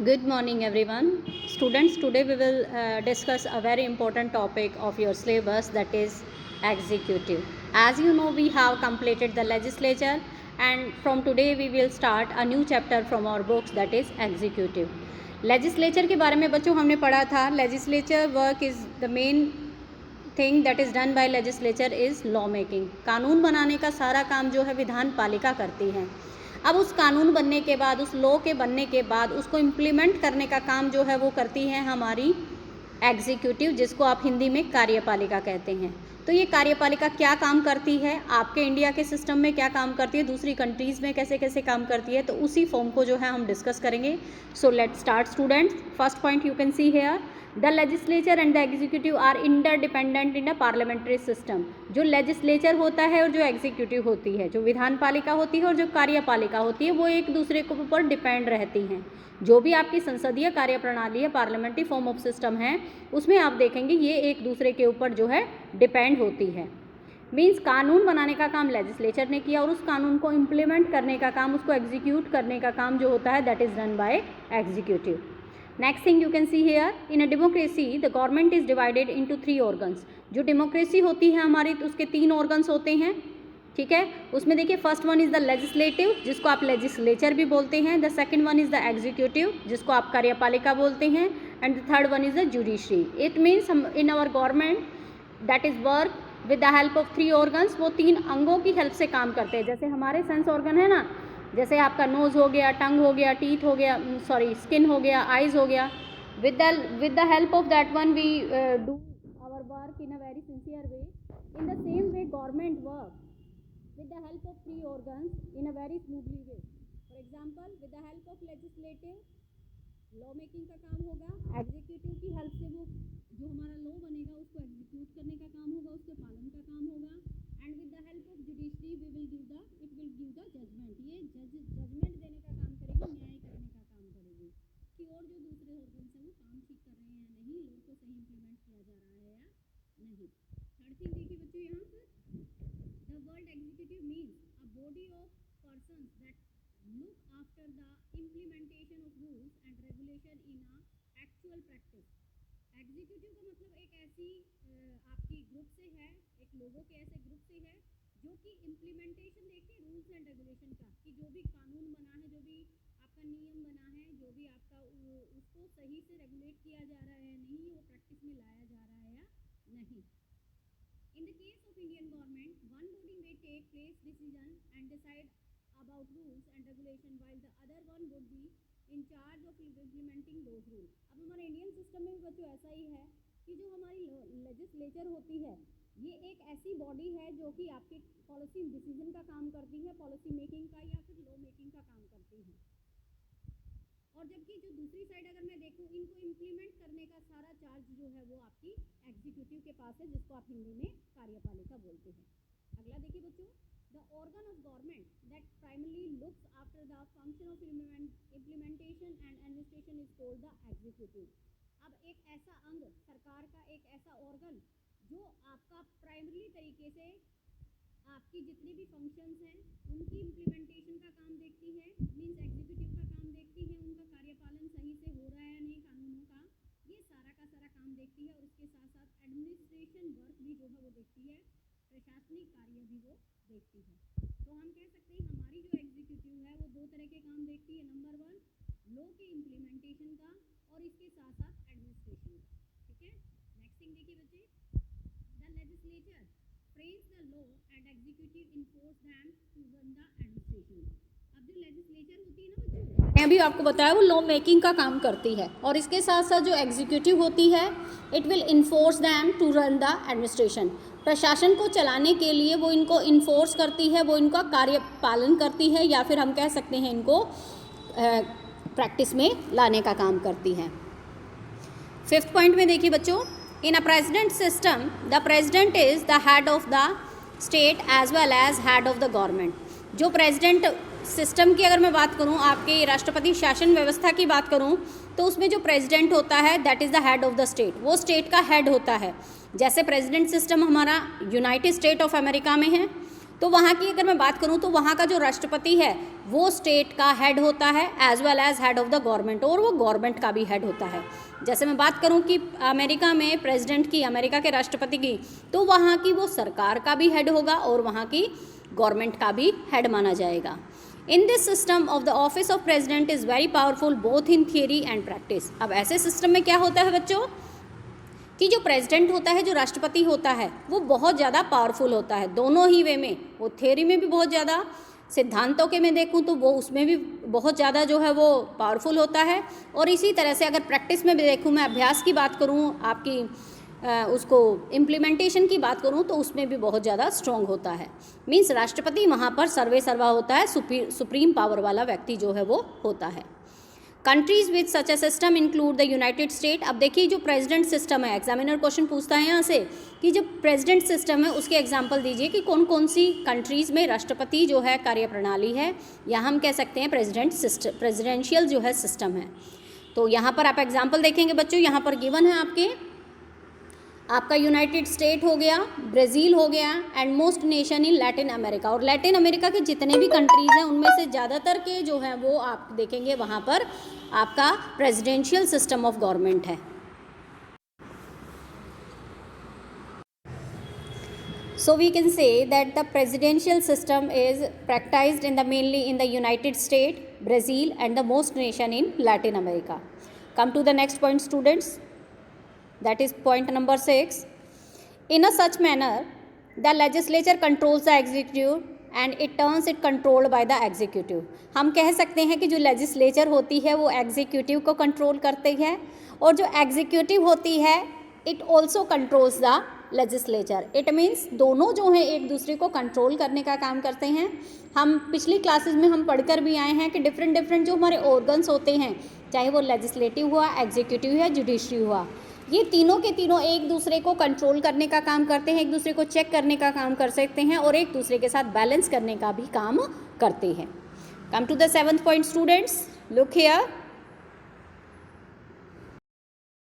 Good morning everyone. Students, today we will discuss a very important topic of your syllabus, that is executive. As you know, we have completed the legislature and from today we will start a new chapter from our books, that is executive. Legislature के बारे में बच्चों हमने पढ़ा था. Legislature work is the main thing that is done by legislature is law making. कानून बनाने का सारा काम जो है विधान पालिका करती है. अब उस कानून बनने के बाद, उस लॉ के बनने के बाद उसको इम्प्लीमेंट करने का काम जो है वो करती है हमारी एग्जीक्यूटिव, जिसको आप हिंदी में कार्यपालिका कहते हैं. तो ये कार्यपालिका क्या काम करती है, आपके इंडिया के सिस्टम में क्या काम करती है, दूसरी कंट्रीज़ में कैसे कैसे काम करती है, तो उसी फॉर्म को जो है हम डिस्कस करेंगे. So let start students. First point you can see here, the legislature and the executive are interdependent in a parliamentary system. जो लेजिस्लेचर होता है और जो एग्जीक्यूटिव होती है, जो विधान पालिका होती है और जो कार्यपालिका होती है, वो एक दूसरे के ऊपर डिपेंड रहती हैं. जो भी आपकी संसदीय कार्य प्रणाली है, पार्लियामेंट्री फॉर्म ऑफ सिस्टम है, उसमें आप देखेंगे ये एक दूसरे के ऊपर जो है डिपेंड होती है. मीन्स कानून बनाने का काम लेजिस्लेचर ने किया और उस कानून को इम्प्लीमेंट करने का काम, उसको एग्जीक्यूट करने का काम जो होता है, that is done by executive. Next thing you can see here, in a democracy the government is divided into 3 organs. जो डेमोक्रेसी होती है हमारी, तो उसके 3 ऑर्गन्स होते हैं. ठीक है, उसमें देखिए first one is the legislative, जिसको आप लेजिस्लेचर भी बोलते हैं. The second one is the executive, जिसको आप कार्यपालिका बोलते हैं. And the third one is the judiciary. It means हम in our government that is work with the help of 3 organs. वो 3 अंगों की हेल्प से काम करते हैं. जैसे हमारे सेंस ऑर्गन है ना, जैसे आपका नोज़ हो गया, टंग हो गया, टीथ हो गया, सॉरी स्किन हो गया, आइज़ हो गया. with the help of that one we do our work in a very sincere way. In the same way government work with the help of 3 organs in a very smoothly way. For example, with the help of legislative law making का काम होगा, executive की help से वो जो हमारा law बनेगा उसको एग्जीक्यूट करने का काम होगा, उसके पालन का काम होगा. And with the help of judiciary it will give the judgment. ये जजमेंट देने का काम करेगी, न्याय करने का काम करेगी कि और जो दूसरे ऑर्गन्स हैं वो काम ठीक कर रहे हैं या नहीं, लॉ को सही इम्प्लीमेंट किया जा रहा है या नहीं. थर्ड थिंग देखिए बच्चों, यहाँ पर the word executive means a body of persons that look after the implementation of rules and regulation in a actual practice. Executive का मतलब एक ऐसी आपकी ग्रुप से है, एक लोगों के ऐसे ग्रुप से है जो कि इम्प्लीमेंटेशन देखते हैं रूल्स एंड रेगुलेशन का, कि जो भी कानून बना है, जो भी आपका नियम बना है, जो भी आपका उसको सही से रेगुलेट किया जा रहा है नहीं, वो प्रैक्टिस में लाया जा रहा है या नहीं. In the case of Indian government, one body may take place decision and decide about rules and regulation while the other one would be in charge of implementing those rules. अब हमारे Indian system में भी बच्चों ऐसा ही है कि जो हमारी लेजिस्लेचर होती है, ये एक ऐसी बॉडी है जो कि आपके पॉलिसी डिसीजन का काम करती है, पॉलिसी मेकिंग का या फिर लॉ मेकिंग का काम करती है. और जबकि जो दूसरी साइड अगर मैं देखूँ, इनको इम्प्लीमेंट करने का सारा चार्ज जो है वो आपकी एग्जीक्यूटिव के पास है, जिसको आप हिंदी में कार्यपालिका बोलते हैं. अगला देखिए बच्चों, the organ of government that primarily looks after the function of implementation and administration is called the executive. अब एक ऐसा अंग, सरकार का एक ऐसा ऑर्गन जो आपका प्राइमरी तरीके से आपकी जितनी भी फंक्शंस हैं उनकी इम्प्लीमेंटेशन का काम देखती है, मीन्स एग्जीक्यूटिव का काम देखती है, उनका कार्यपालन सही से हो रहा है या नहीं कानूनों का, ये सारा का सारा काम देखती है. और उसके साथ साथ एडमिनिस्ट्रेशन वर्क भी जो है वो देखती है, प्रशासनिक कार्य भी वो देखती है. तो हम कह सकते हैं हमारी जो एग्जीक्यूटिव है वो 2 तरह के काम देखती है. नंबर 1 लॉ के इम्प्लीमेंटेशन का और इसके साथ साथ एडमिनिस्ट्रेशन का. ठीक है, नेक्स्ट थिंग देखिए बच्चे, the legislature frames the law and executive enforce them to run the administration. अब जो लेजिस्लेचर होती है ना बच्चों, मैं अभी आपको बताया, वो लॉ मेकिंग का काम करती है और इसके साथ साथ जो एग्जीक्यूटिव होती है, it will enforce them to run the administration. प्रशासन को चलाने के लिए वो इनको इन्फोर्स करती है, वो इनका कार्य पालन करती है, या फिर हम कह सकते हैं इनको प्रैक्टिस में लाने का काम करती है. 5th पॉइंट में देखिए बच्चों, in a president system the president is the head of the state as well as head of the government. जो प्रेसिडेंट सिस्टम की अगर मैं बात करूं, आपके राष्ट्रपति शासन व्यवस्था की बात करूं, तो उसमें जो प्रेसिडेंट होता है that is the head of the state. वो स्टेट का हेड होता है. जैसे प्रेसिडेंट सिस्टम हमारा यूनाइटेड स्टेट ऑफ अमेरिका में है, तो वहाँ की अगर मैं बात करूँ तो वहाँ का जो राष्ट्रपति है वो स्टेट का हेड होता है as well as head of the government, और वो गवर्नमेंट का भी हेड होता है। जैसे मैं बात करूँ कि अमेरिका में प्रेसिडेंट की, अमेरिका के राष्ट्रपति की, तो वहाँ की वो सरकार का भी हेड होगा और वहाँ की गवर्नमेंट का भी हेड माना जाएगा। In this system of the office of president is very powerful both in theory and practice. अब ऐसे सिस्टम में क्या होता है बच्चों कि जो प्रेसिडेंट होता है, जो राष्ट्रपति होता है, वो बहुत ज़्यादा पावरफुल होता है दोनों ही वे में। वो थ्योरी में भी बहुत ज़्यादा, सिद्धांतों के में देखूं तो वो उसमें भी बहुत ज़्यादा जो है वो पावरफुल होता है, और इसी तरह से अगर प्रैक्टिस में भी देखूं, मैं अभ्यास की बात करूं, आपकी उसको इम्प्लीमेंटेशन की बात करूं तो उसमें भी बहुत ज़्यादा स्ट्रॉन्ग होता है। मीन्स राष्ट्रपति वहाँ पर सर्वे सर्वा होता है, सुप्रीम पावर वाला व्यक्ति जो है वो होता है। Countries with such A system include the United state. अब देखिए जो प्रेसिडेंट सिस्टम है, एग्जामिनर क्वेश्चन पूछता है यहाँ से कि जो प्रेसिडेंट सिस्टम है उसके एग्जाम्पल दीजिए कि कौन कौन सी कंट्रीज़ में राष्ट्रपति जो है कार्यप्रणाली है, या हम कह सकते हैं प्रेसिडेंशियल जो है सिस्टम है। तो यहाँ पर आप एग्जाम्पल देखेंगे बच्चों, यहाँ पर गिवन है आपका यूनाइटेड स्टेट हो गया, ब्राज़ील हो गया, and most nation in Latin America. और लैटिन अमेरिका के जितने भी कंट्रीज़ हैं उनमें से ज़्यादातर के जो हैं वो आप देखेंगे वहाँ पर आपका प्रेसिडेंशियल सिस्टम ऑफ गवर्नमेंट है। So we can say that the presidential system is practiced mainly in the United States, Brazil, and the most nation in Latin America. Come to the next point, students. That is point number 6. In a such manner, the legislature controls the executive and it turns it controlled by the executive. हम कह सकते हैं कि जो legislature होती है वो executive को कंट्रोल करती है, और जो एग्जीक्यूटिव होती है it also controls the legislature. It means दोनों जो हैं एक दूसरे को कंट्रोल करने का काम करते हैं। हम पिछली क्लासेस में हम पढ़कर भी आए हैं कि डिफरेंट जो हमारे ऑर्गन्स होते हैं, चाहे वो लेजिस्लेटिव हुआ, एग्जीक्यूटिव या जुडिशरी हुआ, ये तीनों के तीनों एक दूसरे को कंट्रोल करने का काम करते हैं, एक दूसरे को चेक करने का काम कर सकते हैं, और एक दूसरे के साथ बैलेंस करने का भी काम करते हैं। Come to the 7th point students, look here.